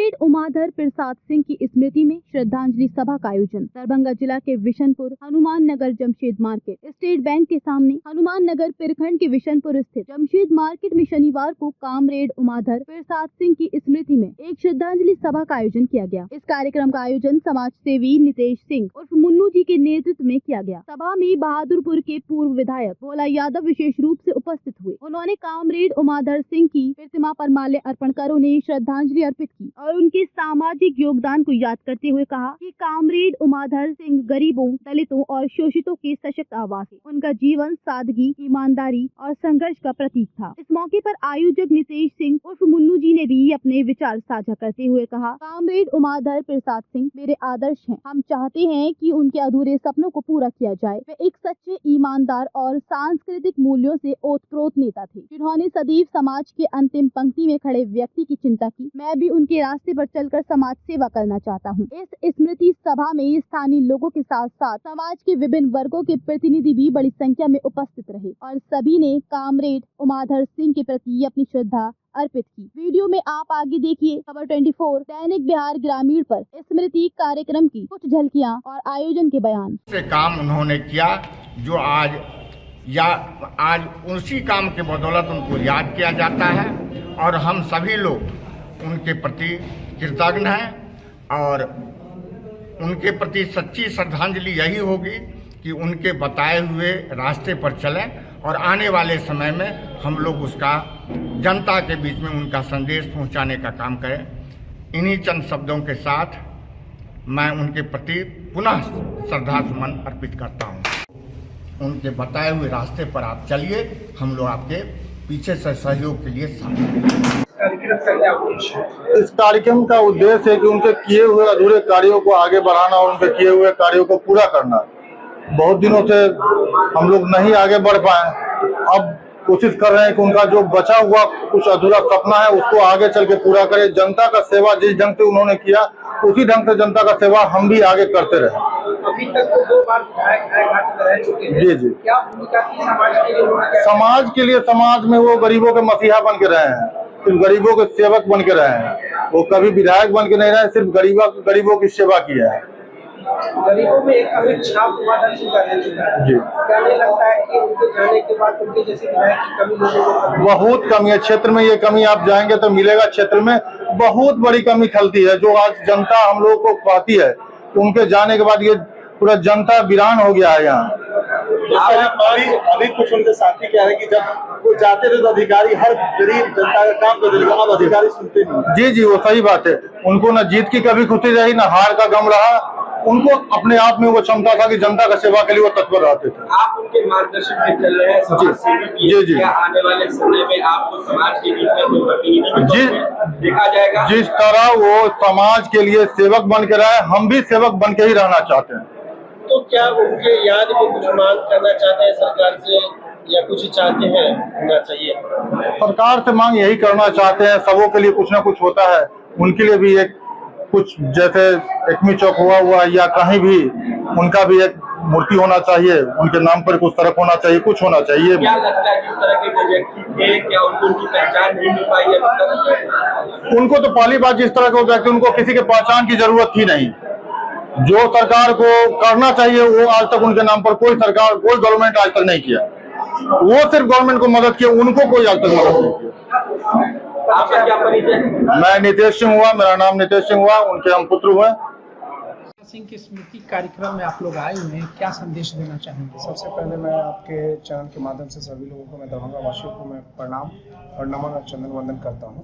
Comrade Umadhar Prasad Singh की स्मृति में श्रद्धांजलि सभा का आयोजन। दरभंगा जिला के Vishanpur Hanuman Nagar Jamshed market state bank के सामने हनुमान नगर प्रखंड के विशनपुर स्थित जमशेद मार्केट में शनिवार को कामरेड उमाधर प्रसाद सिंह की स्मृति में एक श्रद्धांजलि सभा का आयोजन किया गया। इस कार्यक्रम का आयोजन समाज सेवी नितेश सिंह उर्फ मुन्नू जी के नेतृत्व में किया गया। सभा में बहादुरपुर के पूर्व विधायक भोला यादव विशेष रूप से उपस्थित हुए। उन्होंने कामरेड उमाधर सिंह की प्रतिमा पर माल्य अर्पण कर उन्हें श्रद्धांजलि अर्पित की और उनके सामाजिक योगदान को याद करते हुए कहा कि कामरेड उमाधर सिंह गरीबों, दलितों और शोषितों के सशक्त आवाज है। उनका जीवन सादगी, ईमानदारी और संघर्ष का प्रतीक था। इस मौके पर आयोजक नितेश सिंह उर्फ मुन्नू जी ने भी अपने विचार साझा करते हुए कहा, कामरेड उमाधर प्रसाद सिंह मेरे आदर्श हैं। हम चाहते हैं कि उनके अधूरे सपनों को पूरा किया जाए। वे एक सच्चे, ईमानदार और सांस्कृतिक मूल्यों से ओतप्रोत नेता थे, जिन्होंने सदैव समाज के अंतिम पंक्ति में खड़े व्यक्ति की चिंता की। मैं भी उनके रास्ते पर चलकर समाज सेवा करना चाहता हूं। इस स्मृति सभा में स्थानीय लोगों के साथ साथ समाज के विभिन्न वर्गों के प्रतिनिधि भी बड़ी संख्या में उपस्थित रहे और सभी ने कामरेड उमाधर सिंह के प्रति अपनी श्रद्धा अर्पित की। वीडियो में आप आगे देखिए खबर 24 दैनिक बिहार ग्रामीण पर स्मृति कार्यक्रम की कुछ झलकियां और आयोजन के बयान। से काम उन्होंने किया जो आज उसी काम के बदौलत उनको याद किया जाता है और हम सभी लोग उनके प्रति कृतज्ञ हैं और उनके प्रति सच्ची श्रद्धांजलि यही होगी कि उनके बताए हुए रास्ते पर चलें और आने वाले समय में हम लोग उसका जनता के बीच में उनका संदेश पहुंचाने का काम करें। इन्हीं चंद शब्दों के साथ मैं उनके प्रति पुनः श्रद्धा सुमन अर्पित करता हूं। उनके बताए हुए रास्ते पर आप चलिए, हम लोग आपके पीछे से सहयोग के लिए साथ हैं। इस कार्यक्रम का उद्देश्य है कि उनके किए हुए अधूरे कार्यों को आगे बढ़ाना और उनके किए हुए कार्यों को पूरा करना। बहुत दिनों से हम लोग नहीं आगे बढ़ पाए, अब कोशिश कर रहे हैं कि उनका जो बचा हुआ कुछ अधूरा सपना है उसको आगे चल के पूरा करें। जनता का सेवा जिस ढंग से उन्होंने किया उसी ढंग से जनता का सेवा हम भी आगे करते रहे। अभी तक तो 2 बार विधायक रह चुके हैं। जी। क्या भूमिका थी समाज के लिए? समाज में वो गरीबों के मसीहा बन के रहे हैं, सिर्फ गरीबों के सेवक बन के रहे हैं। वो कभी विधायक बन के नहीं रहे, सिर्फ गरीबों की सेवा किया है। गरीबों में एक अमिट छाप उमाधर सिंह का रह चुका है। जी। क्या नहीं लगता है कि उनके जाने के बाद उनके जैसे विधायक की कमी लोगों को बहुत कमी है क्षेत्र में? ये कमी आप जाएंगे तो मिलेगा। क्षेत्र में बहुत बड़ी कमी खलती है जो आज जनता हम लोग को पाती है। तो उनके जाने के बाद ये पूरा जनता वीरान हो गया है यहाँ। अभी कुछ उनके साथी कह रहे हैं कि जब वो जाते थे तो अधिकारी हर गरीब जनता का काम कर देगा, अब अधिकारी सुनते नहीं। जी, वो सही बात है। उनको न जीत की कभी खुशी रही, न हार का गम रहा। उनको अपने आप में वो क्षमता था कि जनता का सेवा के लिए वो तत्पर रहते थे। आप उनके मार्गदर्शन में चल रहे हैं। जी। क्या आने वाले समय में आपको समाज के बीच में कोई प्रतिनिधि देखा जाएगा? जिस तरह वो समाज के लिए सेवक बन के रहे, हम भी सेवक बन के ही रहना चाहते हैं। तो क्या उनके याद में कुछ मांग करना चाहते हैं सरकार से या कुछ चाहते हैं होना चाहिए? सरकार से मांग यही करना चाहते हैं, सबों के लिए कुछ ना कुछ होता है। उनके लिए भी एक कुछ जैसे एकमी चौक हुआ या कहीं भी उनका भी एक मूर्ति होना चाहिए, उनके नाम पर कुछ सड़क होना चाहिए, कुछ होना चाहिए। क्या लगता है किस तरह के व्यक्ति थे? क्या उनकी पहचान नहीं मिल पाई है? उनको तो पहली बात जिस तरह के व्यक्ति, उनको किसी के पहचान की जरूरत थी नहीं। जो सरकार को करना चाहिए वो आज तक उनके नाम पर कोई गवर्नमेंट आज तक नहीं किया। वो सिर्फ गवर्नमेंट को मदद किया, उनको कोई आज तक मदद नहीं किया। आपका क्या परिचय? मैं नितेश सिंह हुआ, मेरा नाम नितेश सिंह हुआ, उनके हम पुत्र हुए। सिंह के स्मृति कार्यक्रम में आप लोग आए हुए हैं, क्या संदेश देना चाहेंगे? सबसे पहले मैं आपके चैनल के माध्यम से सभी लोगों को, मैं दरभंगा वासियों को मैं प्रणाम और नमन और चंदन वंदन करता हूं।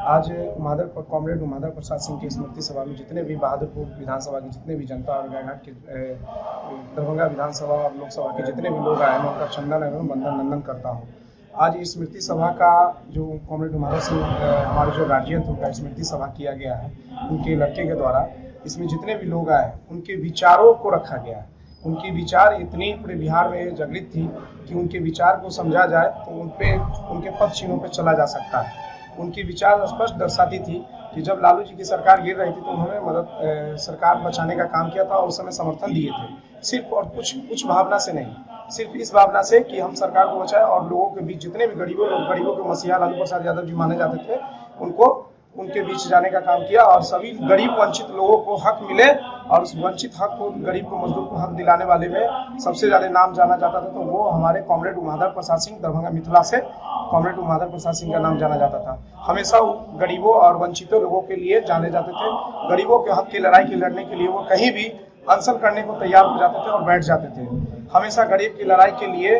आज कामरेड उमाधर प्रसाद सिंह की स्मृति सभा में जितने भी बहादुरपुर विधानसभा की जितने भी जनता और गायघाट के दरभंगा विधानसभा और लोकसभा के जितने भी लोग आए, मैं उनका चंदन एवं वंदन नंदन करता हूँ। आज स्मृति सभा का जो कामरेड उमाधर सिंह हमारे जो गार्जियन थे उनका स्मृति सभा किया गया है उनके लड़के के द्वारा। इसमें जितने भी लोग आए उनके विचारों को रखा गया है। उनके विचार इतनी पूरे बिहार में जागृत थी कि उनके विचार को समझा जाए तो उनके पद चिन्हों पर चला जा सकता है। उनकी विचार स्पष्ट दर्शाती थी कि जब लालू जी की सरकार गिर रही थी तो उन्होंने सरकार बचाने का काम किया था और उस समय समर्थन दिए थे, सिर्फ और कुछ भावना से नहीं, सिर्फ इस भावना से कि हम सरकार को बचाएं और लोगों के बीच जितने भी गरीबों के मसीहा लालू प्रसाद यादव जी माने जाते थे उनको उनके बीच जाने का काम किया और सभी गरीब वंचित लोगों को हक मिले और उस वंचित हक को, गरीब को, मजदूर को हक दिलाने वाले में सबसे ज्यादा नाम जाना जाता था तो वो हमारे कॉमरेड उमाधर प्रसाद सिंह, दरभंगा मिथिला से कॉमरेड उमाधर प्रसाद सिंह का नाम जाना जाता था। हमेशा वो गरीबों और वंचितों लोगों के लिए जाने जाते थे। गरीबों के हक की लड़ाई की लड़ने के लिए वो कहीं भी अनशन करने को तैयार हो जाते थे और बैठ जाते थे। हमेशा गरीब की लड़ाई के लिए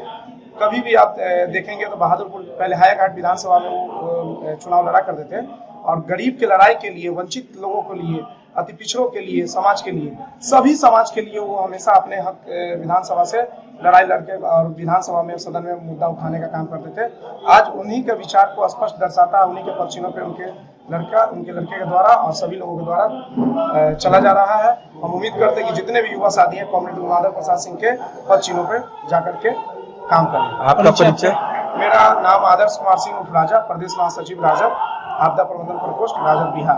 कभी भी आप देखेंगे तो बहादुरपुर पहले हायाघाट विधानसभा में वो चुनाव लड़ा करते थे और गरीब की लड़ाई के लिए, वंचित लोगों के लिए, अति पिछड़ों के लिए, समाज के लिए, सभी समाज के लिए वो हमेशा अपने हक विधानसभा से लड़ाई लड़के और विधानसभा में, सदन में मुद्दा उठाने का काम करते थे। आज उन्हीं के विचार को स्पष्ट दर्शाता है, उन्हीं के पदचिन्हों पे उनके लड़के के द्वारा और सभी लोगों के द्वारा चला जा रहा है। हम उम्मीद करते हैं कि जितने भी युवा साथी हैं कॉमरेड उमाधर प्रसाद सिंह के पदचिन्हों पे जाकर के काम करें। आपका परिचय? मेरा नाम आदर्श कुमार सिंह उर्फ राजा, प्रदेश महासचिव राजद, आपदा प्रबंधन प्रकोष्ठ, राजद, बिहार।